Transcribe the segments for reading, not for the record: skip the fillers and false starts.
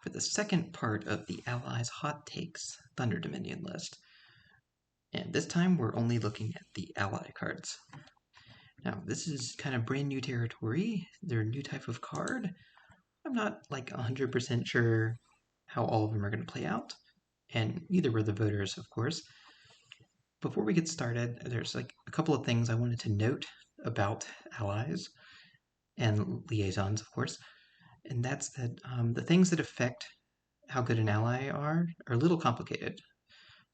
for the second part of the Allies Hot Takes Thunder Dominion list. And this time we're only looking at the ally cards. Now, this is kind of brand new territory. They're a new type of card. I'm not like 100% sure how all of them are going to play out, and neither were the voters, of course. Before we get started, there's like a couple of things I wanted to note about allies and liaisons, of course, and that's that the things that affect how good an ally are a little complicated.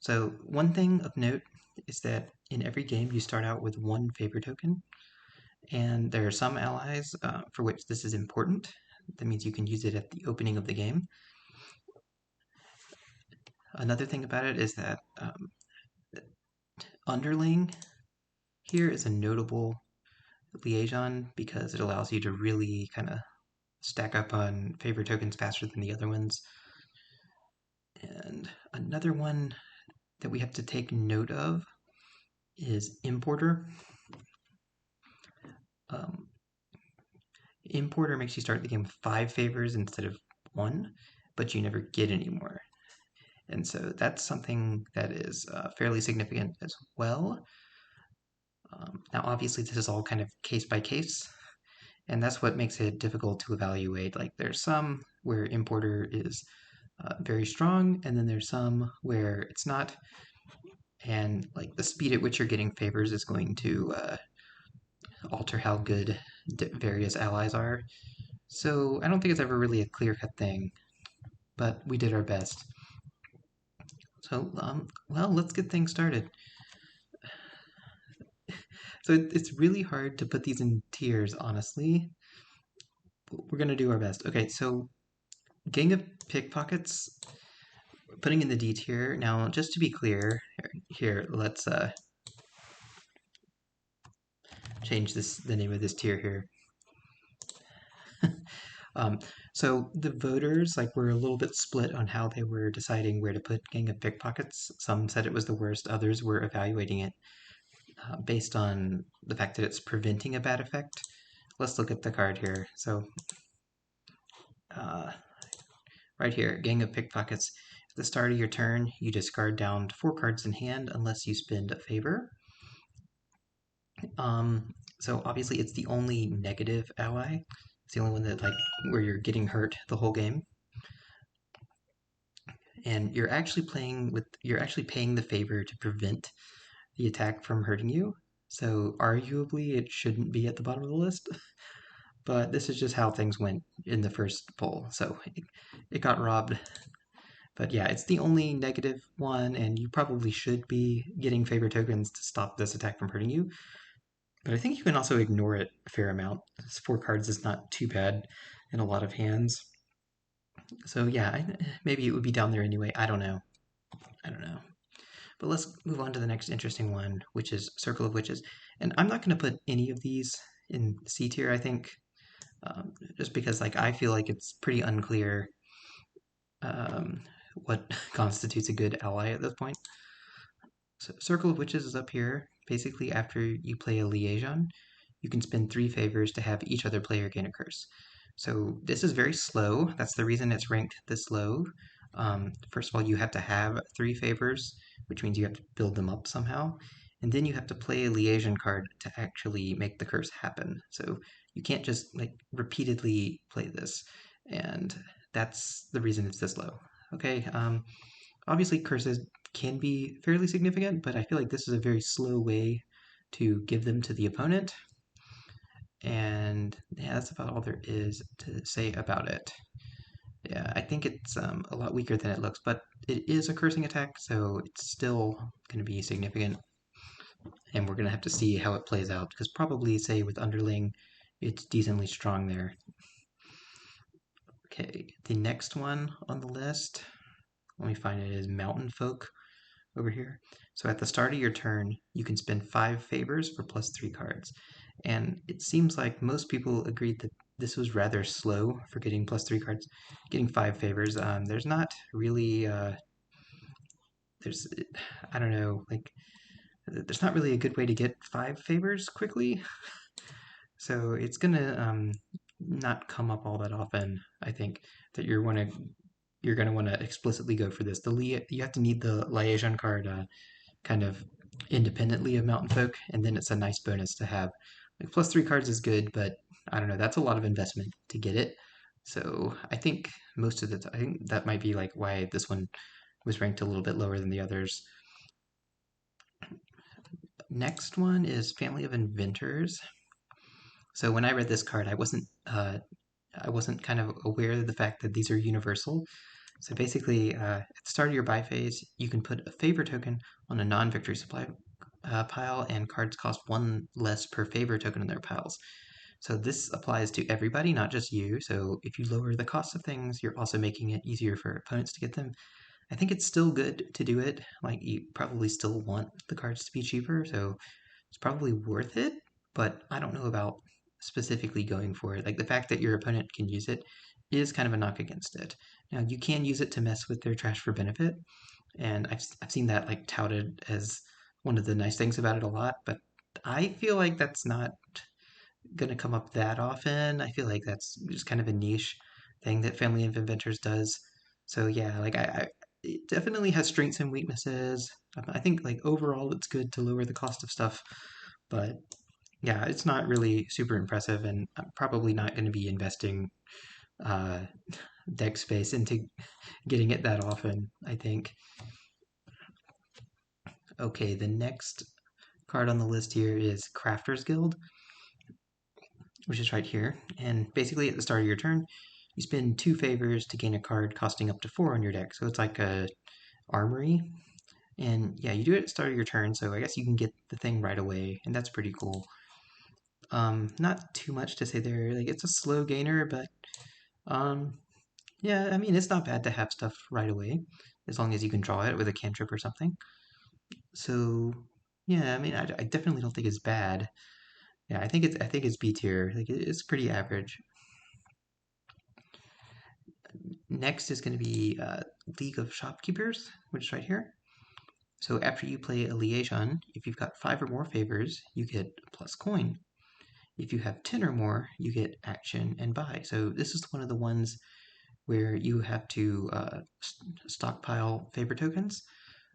So one thing of note is that in every game you start out with one favor token, and there are some allies for which this is important. That means you can use it at the opening of the game. Another thing about it is that Underling here is a notable liaison because it allows you to really kind of stack up on favor tokens faster than the other ones. And another one that we have to take note of is Importer. Importer makes you start the game with 5 favors instead of 1, but you never get any more. And so that's something that is fairly significant as well. Now, obviously, this is all kind of case by case, and that's what makes it difficult to evaluate. Like, there's some where Importer is very strong, and then there's some where it's not, and like the speed at which you're getting favors is going to alter how good various allies are. So I don't think it's ever really a clear-cut thing, but we did our best. So, well, let's get things started. So it's really hard to put these in tiers, honestly. We're gonna do our best. Okay, so Gang of Pickpockets, putting in the D tier. Now, just to be clear, here let's change the name of this tier here. So the voters were a little bit split on how they were deciding where to put Gang of Pickpockets. Some said it was the worst, others were evaluating it based on the fact that it's preventing a bad effect. Let's look at the card here. So right here, Gang of Pickpockets. At the start of your turn, you discard down to 4 cards in hand unless you spend a favor. So obviously it's the only negative ally. It's the only one that where you're getting hurt the whole game. And you're actually paying the favor to prevent the attack from hurting you. So arguably it shouldn't be at the bottom of the list. But this is just how things went in the first poll. So it got robbed. But yeah, it's the only negative one, and you probably should be getting favor tokens to stop this attack from hurting you. But I think you can also ignore it a fair amount. 4 cards is not too bad in a lot of hands. So yeah, maybe it would be down there anyway. I don't know. But let's move on to the next interesting one, which is Circle of Witches. And I'm not going to put any of these in C tier, I think, just because I feel like it's pretty unclear what constitutes a good ally at this point. So Circle of Witches is up here. Basically, after you play a liaison, you can spend 3 favors to have each other player gain a curse. So this is very slow. That's the reason it's ranked this low. First of all, you have to have 3 favors, which means you have to build them up somehow. And then you have to play a liaison card to actually make the curse happen. So you can't just repeatedly play this. And that's the reason it's this low. Okay, obviously curses can be fairly significant, but I feel like this is a very slow way to give them to the opponent. And yeah, that's about all there is to say about it. Yeah, I think it's a lot weaker than it looks, but it is a cursing attack, so it's still going to be significant. And we're going to have to see how it plays out, because probably, say, with Underling, it's decently strong there. Okay, the next one on the list, let me find it, is Mountain Folk over here. So at the start of your turn, you can spend 5 favors for +3 cards. And it seems like most people agreed that this was rather slow for getting +3 cards. Getting 5 favors, there's not really, I don't know, there's not really a good way to get 5 favors quickly. So it's gonna not come up all that often, I think, that you're want to you're going to want to explicitly go for this. You have to need the Liaison card kind of independently of Mountain Folk, and then it's a nice bonus to have. Like +3 cards is good, but I don't know, that's a lot of investment to get it. So I think I think that might be like why this one was ranked a little bit lower than the others. Next one is Family of Inventors. So when I read this card, I wasn't kind of aware of the fact that these are universal. So basically, at the start of your buy phase, you can put a favor token on a non-victory supply pile, and cards cost one less per favor token in their piles. So this applies to everybody, not just you. So if you lower the cost of things, you're also making it easier for opponents to get them. I think it's still good to do it. Like you probably still want the cards to be cheaper, so it's probably worth it. But I don't know about specifically going for it. Like the fact that your opponent can use it is kind of a knock against it. Now you can use it to mess with their trash for benefit, and I've seen that like touted as one of the nice things about it a lot. But I feel like that's not gonna come up that often. I feel like that's just kind of a niche thing that Family of Inventors does. So yeah, it definitely has strengths and weaknesses. I think like overall it's good to lower the cost of stuff, but yeah, it's not really super impressive, and I'm probably not going to be investing uh, deck space into getting it that often, I think. Okay, the next card on the list here is Crafter's Guild, which is right here. And basically, at the start of your turn, you spend 2 favors to gain a card costing up to 4 on your deck. So it's like a armory. And yeah, you do it at the start of your turn, so I guess you can get the thing right away, and that's pretty cool. Not too much to say there. Like it's a slow gainer, but um, yeah, I mean it's not bad to have stuff right away, as long as you can draw it with a cantrip or something. So yeah, I mean I definitely don't think it's bad. Yeah, I think it's B tier. Like it's pretty average. Next is going to be League of Shopkeepers, which is right here. So after you play a liaison, if you've got 5 or more favors, you get plus coin. If you have 10 or more, you get action and buy. So this is one of the ones where you have to stockpile favor tokens.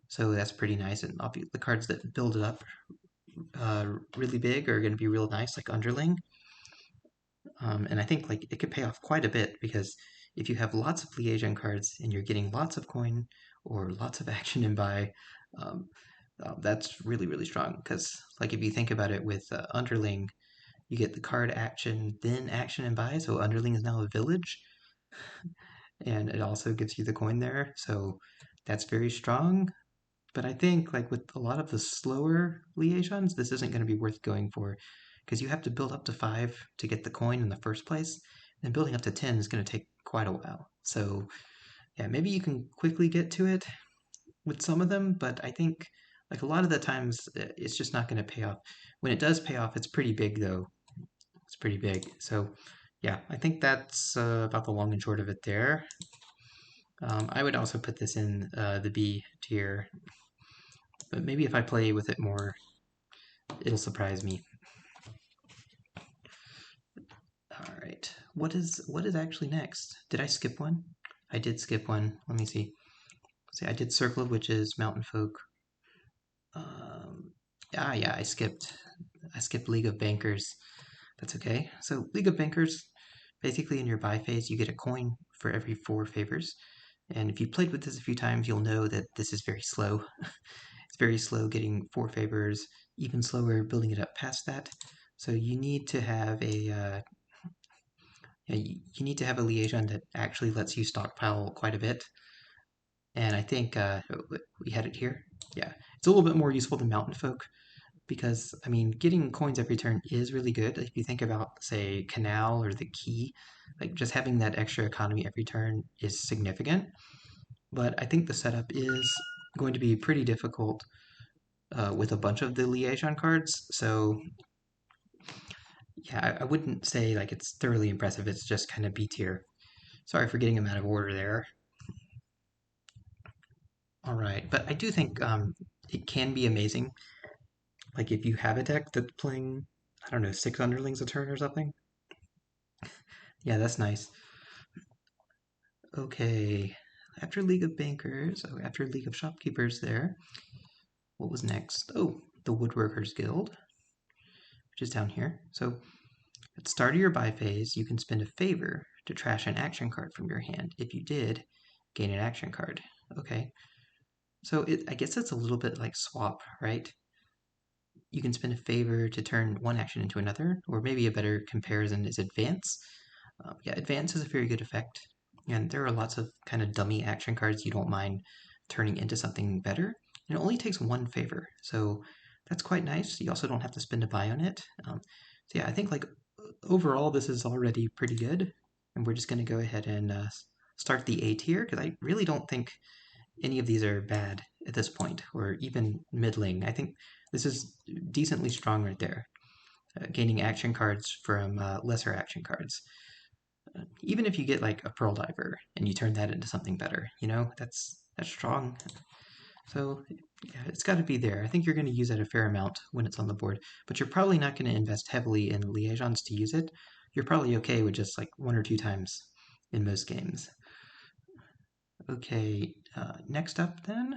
So that's pretty nice. And the cards that build it up really big are going to be real nice, like Underling. And I think like it could pay off quite a bit because if you have lots of liaison cards and you're getting lots of coin or lots of action and buy, um, that's really really strong. Because like if you think about it with Underling, you get the card action, then action and buy. So Underling is now a village, and it also gives you the coin there. So that's very strong. But I think like with a lot of the slower liaisons, this isn't going to be worth going for because you have to build up to 5 to get the coin in the first place, and building up to 10 is going to take quite a while. So yeah, maybe you can quickly get to it with some of them, but I think like a lot of the times it's just not going to pay off. When it does pay off, it's pretty big though. It's pretty big. So yeah, I think that's about the long and short of it there. I would also put this in the B tier, but maybe if I play with it more, it'll surprise me. All right, what is actually next? Did I skip one? I did skip one. Let me see. See, I did Circle of Witches, Mountain Folk. Um, yeah, I skipped League of Bankers. That's okay. So League of Bankers, basically in your buy phase, you get a coin for every 4 favors. And if you played with this a few times, you'll know that this is very slow. It's very slow getting 4 favors, even slower building it up past that. So you need to have you need to have a liaison that actually lets you stockpile quite a bit. And I think we had it here. Yeah, it's a little bit more useful than Mountain Folk because I mean, getting coins every turn is really good. If you think about, say, Canal or the Key, like just having that extra economy every turn is significant. But I think the setup is going to be pretty difficult with a bunch of the liaison cards. So yeah, I wouldn't say like it's thoroughly impressive. It's just kind of B tier. Sorry for getting them out of order there. All right, but I do think it can be amazing. Like if you have a deck that's playing, I don't know, 6 underlings a turn or something. Yeah, that's nice. Okay. after League of Bankers, oh, after League of Shopkeepers there, what was next? Oh, the Woodworkers Guild, which is down here. So at the start of your buy phase, you can spend a favor to trash an action card from your hand. If you did, gain an action card. Okay, so I guess it's a little bit like swap, right? You can spend a favor to turn one action into another, or maybe a better comparison is advance. Yeah, advance is a very good effect, and there are lots of kind of dummy action cards you don't mind turning into something better. And it only takes one favor, so that's quite nice. You also don't have to spend a buy on it. So yeah, I think like overall this is already pretty good, and we're just going to go ahead and start the A tier because I really don't think any of these are bad at this point, or even middling. I think this is decently strong right there. Gaining action cards from lesser action cards. Even if you get like a Pearl Diver and you turn that into something better, that's strong. So yeah, it's got to be there. I think you're going to use it a fair amount when it's on the board, but you're probably not going to invest heavily in liaisons to use it. You're probably okay with just like one or two times in most games. Okay, next up then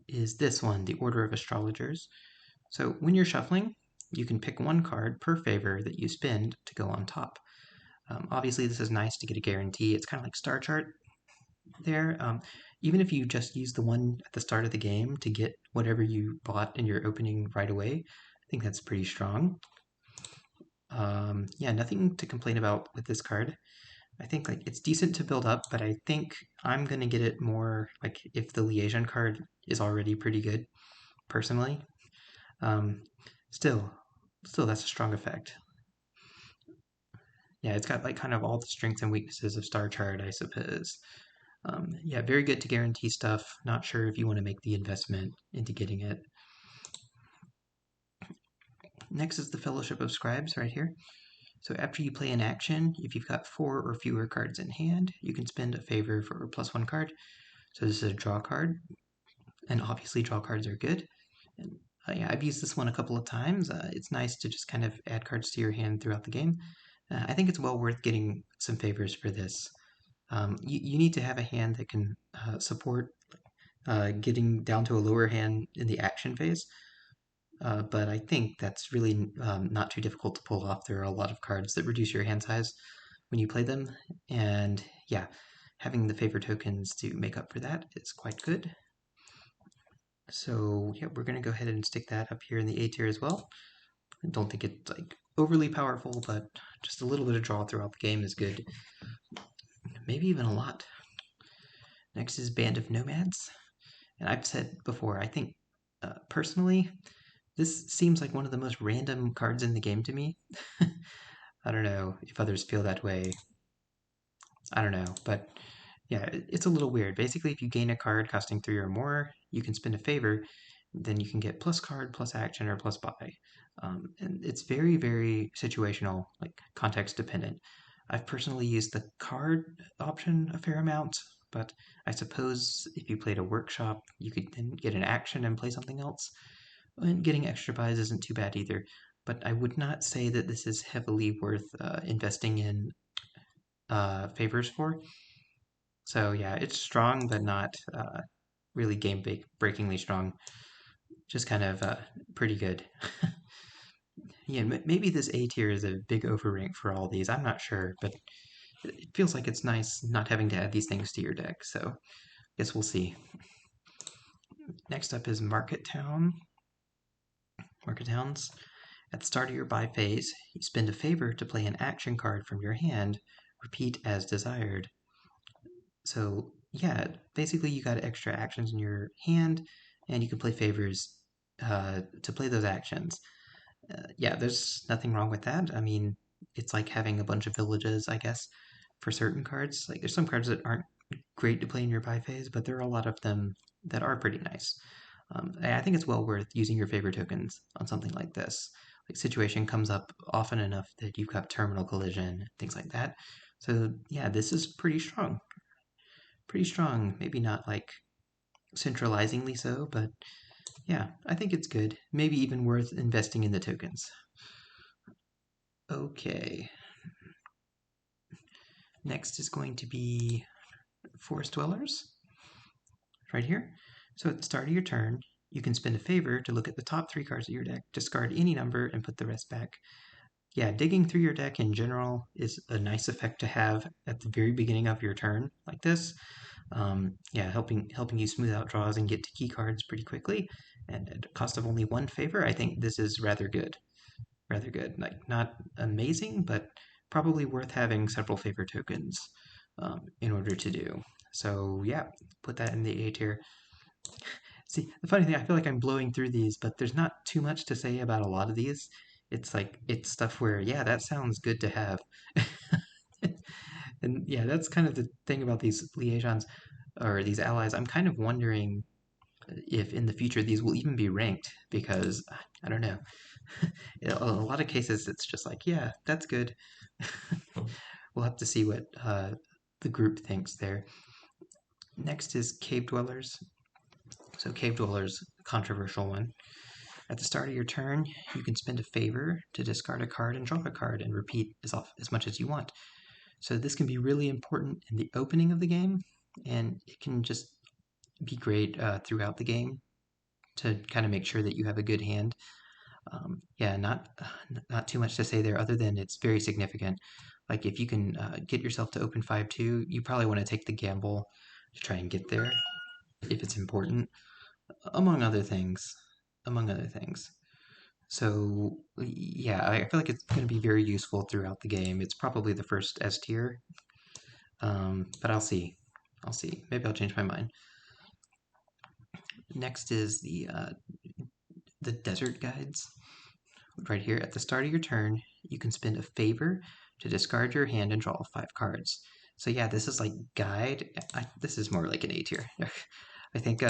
is this one, the Order of Astrologers. So when you're shuffling, you can pick one card per favor that you spend to go on top. Obviously, this is nice to get a guarantee. It's kind of like Star Chart there. Even if you just use the one at the start of the game to get whatever you bought in your opening right away, I think that's pretty strong. Yeah, nothing to complain about with this card. I think like it's decent to build up, but I think I'm gonna get it more like if the liaison card is already pretty good, personally. Um, still, that's a strong effect. Yeah, it's got like kind of all the strengths and weaknesses of Star Chart, I suppose. Yeah, very good to guarantee stuff. Not sure if you want to make the investment into getting it. Next is the Fellowship of Scribes right here. So after you play an action, if you've got 4 or fewer cards in hand, you can spend a favor for a +1 card. So this is a draw card, and obviously draw cards are good. And yeah, I've used this one a couple of times. It's nice to just kind of add cards to your hand throughout the game. I think it's well worth getting some favors for this. You need to have a hand that can support getting down to a lower hand in the action phase. But I think that's really not too difficult to pull off. There are a lot of cards that reduce your hand size when you play them. And yeah, having the favor tokens to make up for that is quite good. So yeah, we're going to go ahead and stick that up here in the A tier as well. I don't think it's like overly powerful, but just a little bit of draw throughout the game is good. Maybe even a lot. Next is Band of Nomads. And I've said before, I think personally, this seems like one of the most random cards in the game to me. I don't know if others feel that way. I don't know, but yeah, it's a little weird. Basically, if you gain a card costing 3 or more, you can spend a favor, then you can get plus card, plus action, or plus buy. And it's very, very situational, like context dependent. I've personally used the card option a fair amount, but I suppose if you played a workshop, you could then get an action and play something else. And getting extra buys isn't too bad either. But I would not say that this is heavily worth investing in favors for. So yeah, it's strong, but not really breakingly strong. Just kind of pretty good. Yeah, maybe this A tier is a big overrank for all these. I'm not sure, but it feels like it's nice not having to add these things to your deck. So guess we'll see. Next up is Market Town. Market Towns. At the start of your buy phase, you spend a favor to play an action card from your hand. Repeat as desired. So yeah, basically you got extra actions in your hand, and you can play favors to play those actions. Yeah, there's nothing wrong with that. I mean, it's like having a bunch of villages, I guess, for certain cards. Like there's some cards that aren't great to play in your buy phase, but there are a lot of them that are pretty nice. I think it's well worth using your favor tokens on something like this. Like situation comes up often enough that you've got terminal collision, things like that. So yeah, this is pretty strong. Pretty strong. Maybe not like centralizingly so, but yeah, I think it's good. Maybe even worth investing in the tokens. Okay. Next is going to be Forest Dwellers, right here. So at the start of your turn, you can spend a favor to look at the top 3 cards of your deck, discard any number, and put the rest back. Yeah, digging through your deck in general is a nice effect to have at the very beginning of your turn, like this. Yeah, helping you smooth out draws and get to key cards pretty quickly. And at a cost of only 1 favor, I think this is rather good. Rather good. Like, not amazing, but probably worth having several favor tokens in order to do. So yeah, put that in the A tier. See, the funny thing, I feel like I'm blowing through these, but there's not too much to say about a lot of these. It's like, it's stuff where, yeah, that sounds good to have. And yeah, that's kind of the thing about these liaisons or these allies. I'm kind of wondering if in the future these will even be ranked because I don't know. In a lot of cases, it's just like, yeah, that's good. We'll have to see what the group thinks there. Next is Cave Dwellers. So Cave Dwellers, controversial one. At the start of your turn, you can spend a favor to discard a card and draw a card and repeat as much as you want. So this can be really important in the opening of the game, and it can just be great throughout the game to kind of make sure that you have a good hand. Yeah, not too much to say there other than it's very significant. Like if you can get yourself to open 5-2, you probably want to take the gamble to try and get there if it's important, among other things. Among other things. So yeah, I feel like it's going to be very useful throughout the game. It's probably the first S tier, but I'll see. I'll see. Maybe I'll change my mind. Next is the desert guides. Right here at the start of your turn, you can spend a favor to discard your hand and draw 5 cards. So yeah, this is like guide. This is more like an A tier. I think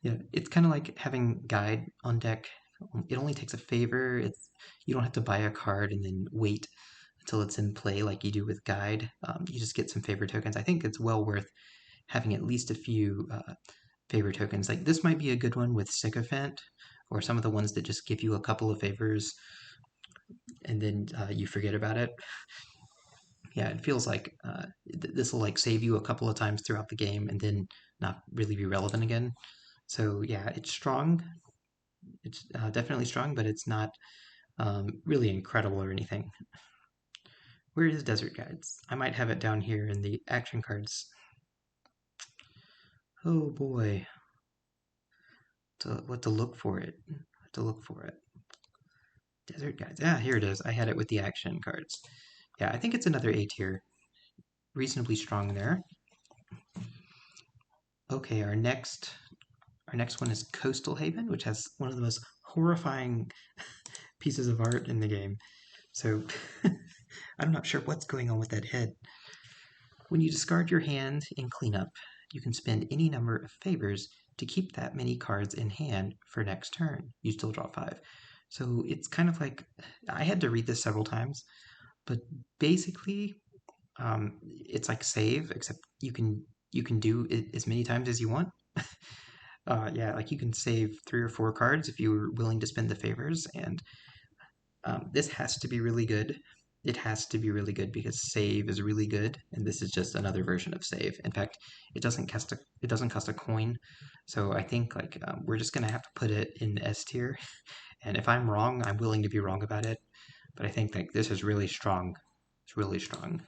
yeah, it's kind of like having guide on deck. It only takes a favor. You don't have to buy a card and then wait until it's in play like you do with guide. You just get some favor tokens. I think it's well worth having at least a few favor tokens. Like this might be a good one with Sycophant, or some of the ones that just give you a couple of favors and then you forget about it. Yeah, it feels like this will like save you a couple of times throughout the game and then not really be relevant again. So yeah, it's strong. It's definitely strong, but it's not really incredible or anything. Where is Desert Guides? I might have it down here in the action cards. Oh boy, what to look for it? What to look for it? Desert Guides. Ah, here it is. I had it with the action cards. Yeah, I think it's another A tier. Reasonably strong there. Okay, our next one is Coastal Haven, which has one of the most horrifying pieces of art in the game. So I'm not sure what's going on with that head. When you discard your hand in cleanup, you can spend any number of favors to keep that many cards in hand for next turn. You still draw 5. So it's kind of like, I had to read this several times, but basically it's like save, except you can do it as many times as you want. Yeah, like you can save 3 or 4 cards if you're willing to spend the favors, and this has to be really good. It has to be really good because save is really good, and this is just another version of save. In fact, it doesn't cost a coin, so I think like we're just gonna have to put it in S tier. And if I'm wrong, I'm willing to be wrong about it. But I think like this is really strong. It's really strong.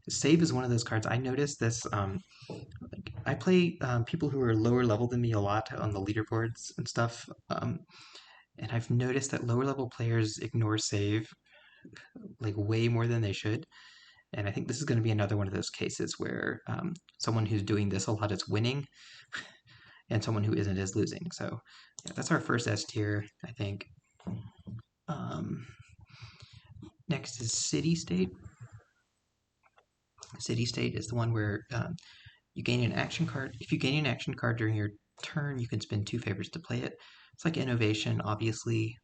Save is one of those cards. I noticed this. Like I play people who are lower level than me a lot on the leaderboards and stuff. And I've noticed that lower level players ignore save like way more than they should. And I think this is going to be another one of those cases where someone who's doing this a lot is winning, and someone who isn't is losing. So yeah, that's our first S tier, I think. Um, Next is City State. City State is the one where you gain an action card. If you gain an action card during your turn, you can spend 2 favors to play it. It's like innovation, obviously.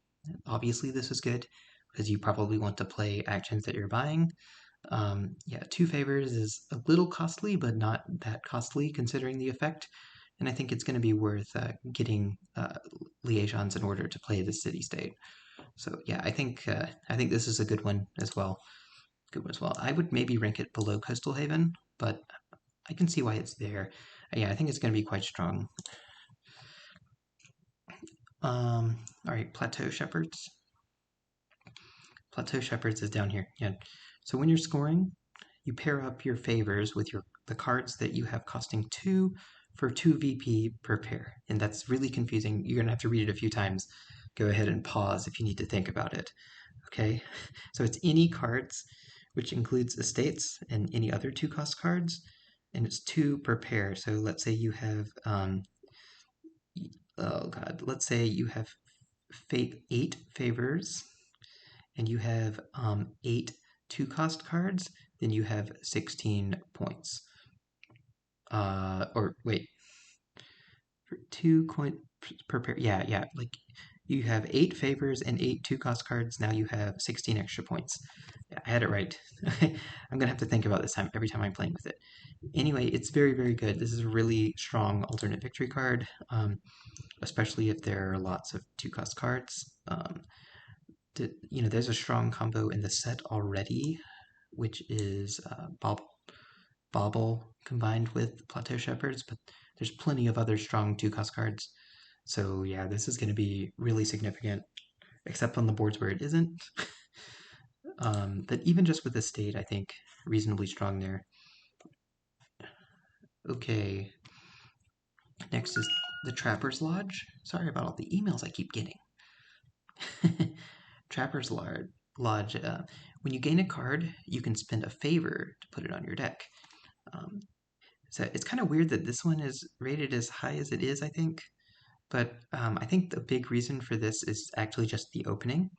Obviously, this is good because you probably want to play actions that you're buying. Yeah, 2 favors is a little costly, but not that costly considering the effect. And I think it's going to be worth getting liaisons in order to play the city state. So yeah, I think this is a good one as well. Good one as well. I would maybe rank it below Coastal Haven, but I can see why it's there. Yeah, I think it's going to be quite strong. All right, Plateau Shepherds. Plateau Shepherds is down here. Yeah. So when you're scoring, you pair up your favors with the cards that you have costing 2 for 2 VP per pair. And that's really confusing. You're going to have to read it a few times. Go ahead and pause if you need to think about it. Okay? So it's any cards, which includes estates and any other 2-cost cards, and it's 2 per pair. So let's say you have, oh god, let's say you have 8 favors and you have 8 2-cost cards, then you have 16 points. Or wait, 2 coin per pair. Yeah. Like you have 8 favors and 8 2-cost cards. Now you have 16 extra points. Yeah, I had it right. I'm gonna have to think about this every time I'm playing with it. Anyway, it's very, very good. This is a really strong alternate victory card, especially if there are lots of 2-cost cards. There's a strong combo in the set already, which is Bauble combined with Plateau Shepherds, but there's plenty of other strong 2-cost cards. So yeah, this is going to be really significant, except on the boards where it isn't. But even just with the state, I think reasonably strong there. Okay, next is the Trapper's Lodge. Sorry about all the emails I keep getting. Trapper's Lodge. When you gain a card, you can spend a favor to put it on your deck. So it's kind of weird that this one is rated as high as it is, I think. But I think the big reason for this is actually just the opening.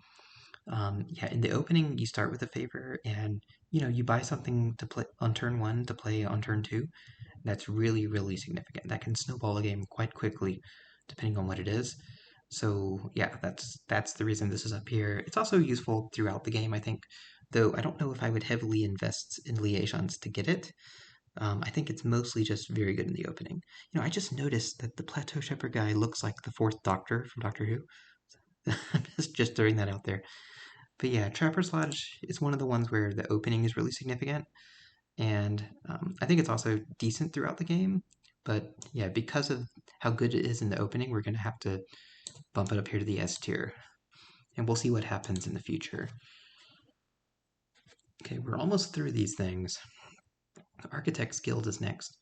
Yeah, in the opening, you start with a favor, and you buy something to play on turn 1 to play on turn 2. That's really, really significant. That can snowball a game quite quickly, depending on what it is. So yeah, that's the reason this is up here. It's also useful throughout the game, I think. Though I don't know if I would heavily invest in liaisons to get it. I think it's mostly just very good in the opening. I just noticed that the Plateau Shepherd guy looks like the Fourth Doctor from Doctor Who. I'm just throwing that out there. But yeah, Trapper's Lodge is one of the ones where the opening is really significant, and I think it's also decent throughout the game. But yeah, because of how good it is in the opening, we're going to have to bump it up here to the S tier, and we'll see what happens in the future. Okay, we're almost through these things. Architect's Guild is next.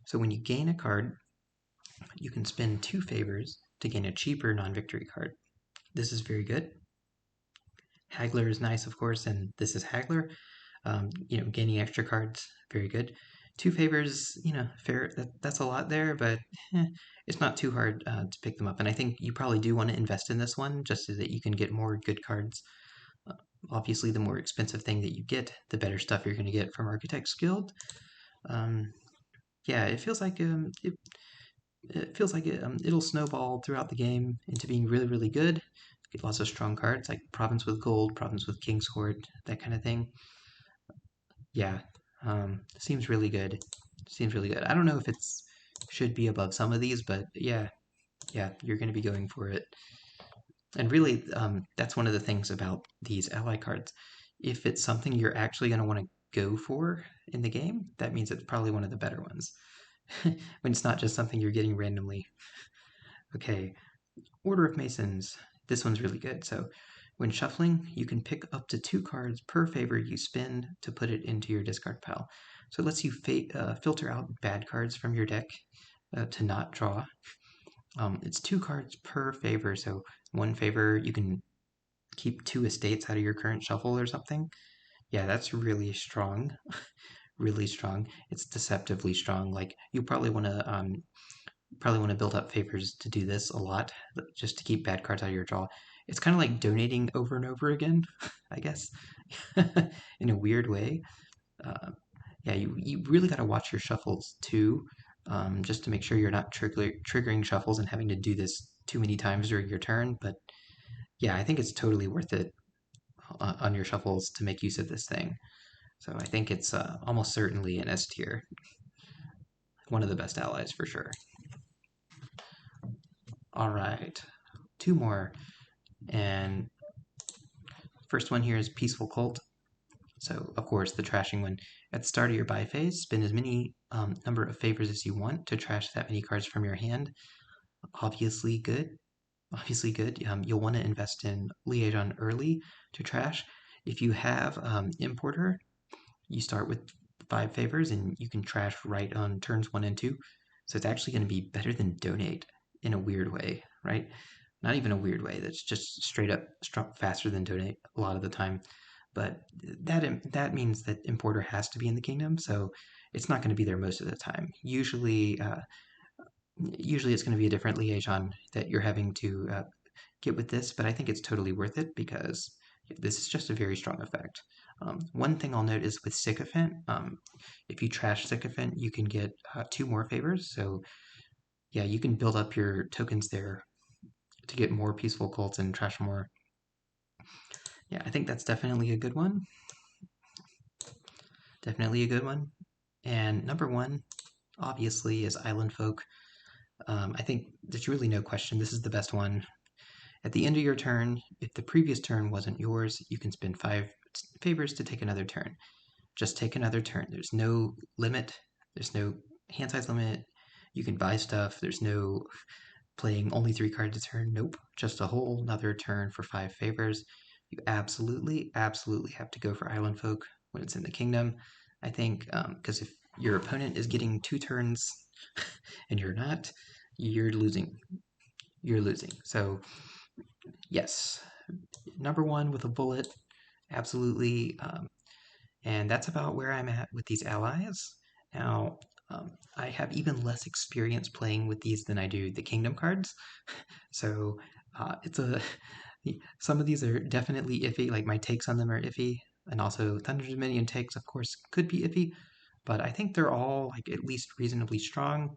So when you gain a card, you can spend 2 favors to gain a cheaper non-victory card. This is very good. Haggler is nice, of course, and this is Haggler. Gaining extra cards, very good. 2 favors, fair. That's a lot there, but it's not too hard to pick them up. And I think you probably do want to invest in this one just so that you can get more good cards. Obviously, the more expensive thing that you get, the better stuff you're going to get from Architect's Guild. Yeah, it feels like it'll snowball throughout the game into being really, really good. Get lots of strong cards like Province with Gold, Province with King's Court, that kind of thing. Yeah, seems really good. Seems really good. I don't know if it's should be above some of these, but yeah, you're going to be going for it. And really, that's one of the things about these ally cards. If it's something you're actually going to want to go for in the game, that means it's probably one of the better ones. When it's not just something you're getting randomly. Okay, Order of Masons. This one's really good. So when shuffling, you can pick up to 2 cards per favor you spend to put it into your discard pile. So it lets you filter out bad cards from your deck to not draw. It's 2 cards per favor, so 1 favor you can keep 2 estates out of your current shuffle or something. Yeah, that's really strong. Really strong. It's deceptively strong. Like you probably want to build up favors to do this a lot, just to keep bad cards out of your draw. It's kind of like donating over and over again, I guess, in a weird way. Yeah, you really got to watch your shuffles too, just to make sure you're not triggering shuffles and having to do this too many times during your turn. But yeah, I think it's totally worth it on your shuffles to make use of this thing. So I think it's almost certainly an S tier. One of the best allies for sure. All right, 2 more. And first one here is Peaceful Cult. So, of course, the trashing one. At the start of your buy phase, spend as many number of favors as you want to trash that many cards from your hand. Obviously good. Obviously good. You'll want to invest in Liaison early to trash. If you have Importer, you start with 5 favors and you can trash right on turns 1 and 2. So it's actually going to be better than Donate in a weird way, right? Not even a weird way. That's just straight up faster than Donate a lot of the time. But that means that Importer has to be in the kingdom, so it's not going to be there most of the time. Usually it's going to be a different liaison that you're having to get with this, but I think it's totally worth it because this is just a very strong effect. One thing I'll note is with Sycophant, if you trash Sycophant, you can get 2 more favors. So yeah, you can build up your tokens there to get more peaceful cults and trash more. Yeah, I think that's definitely a good one. Definitely a good one. And number 1, obviously, is Island Folk. I think there's really no question this is the best one. At the end of your turn, if the previous turn wasn't yours, you can spend 5 favors to take another turn. Just take another turn. There's no limit. There's no hand size limit. You can buy stuff. There's no playing only 3 cards a turn. Nope. Just a whole another turn for 5 favors. You absolutely, absolutely have to go for Island Folk when it's in the kingdom. I think because if your opponent is getting 2 turns and you're not, you're losing. You're losing. So yes, number 1 with a bullet, absolutely. And that's about where I'm at with these allies. Now, I have even less experience playing with these than I do the kingdom cards. So it's a some of these are definitely iffy. Like my takes on them are iffy, and also Thunder's Dominion takes, of course, could be iffy. But I think they're all like at least reasonably strong,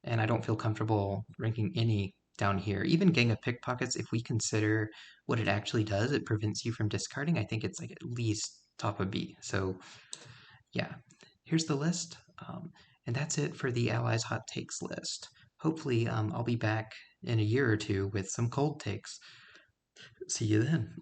and I don't feel comfortable ranking any down here. Even Gang of Pickpockets, if we consider what it actually does, it prevents you from discarding. I think it's like at least top of B. So yeah, here's the list. And that's it for the Allies Hot Takes list. Hopefully, I'll be back in a year or two with some cold takes. See you then.